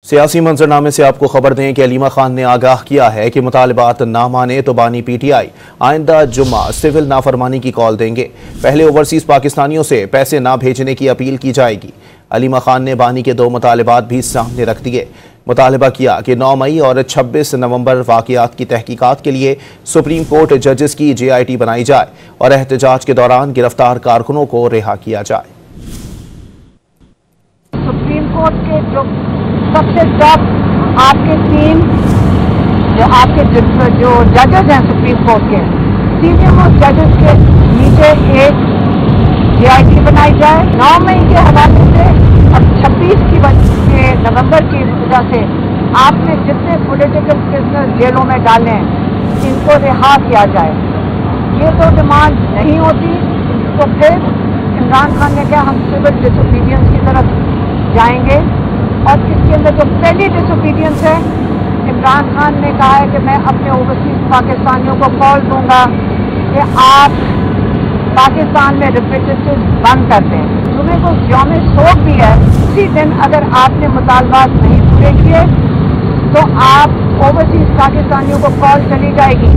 سیاسی منظرنامے سے آپ کو خبر دیں کہ علیمہ خان نے آگاہ کیا ہے کہ مطالبات نہ مانے تو بانی پی ٹی آئی آئندہ جمعہ سول نافرمانی کی کال دیں گے۔ پہلے اوورسیز پاکستانیوں سے پیسے نہ بھیجنے کی اپیل کی جائے گی۔ علیمہ خان نے بانی کے 2 مطالبات بھی سامنے رکھ دیے۔ مطالبہ کیا کہ 9 مئی اور 26 نومبر واقعات کی تحقیقات کے لیے سپریم کورٹ ججز کی JIT بنائی جائے اور احتجاج کے دوران گرفتار کارکنوں کو رہا کیا جائے۔ سپریم کورٹ کے جو سب سے ٹاپ آپ کے 3 جو ججز ہیں سپریم کورٹ کے، سینئر موسٹ ججز کے نیچے ایک JIT بنائی جائے۔ 9 مئی کے حوالے سے اور 26 نومبر کی وجہ سے آپ نے جتنے پولیٹیکل پرزنر جیلوں میں ڈالے ہیں ان کو رہا کیا جائے۔ یہ تو ڈیمانڈ نہیں ہوتی تو پھر عمران خان نے کہا ہم سول ڈس اوبیڈینس کی طرف جائیں گے، اور اس کے اندر جو پہلی ڈس اوبیڈینس ہے، عمران خان نے کہا ہے کہ میں اپنے اوورسیز پاکستانیوں کو کال دوں گا کہ آپ پاکستان میں ریپریزنٹیو بند کر دیں۔ جمعے کو یوم سوگ بھی ہے، اسی دن اگر آپ نے مطالبات نہیں پورے کیے تو آپ اوورسیز پاکستانیوں کو کال چلی جائے گی۔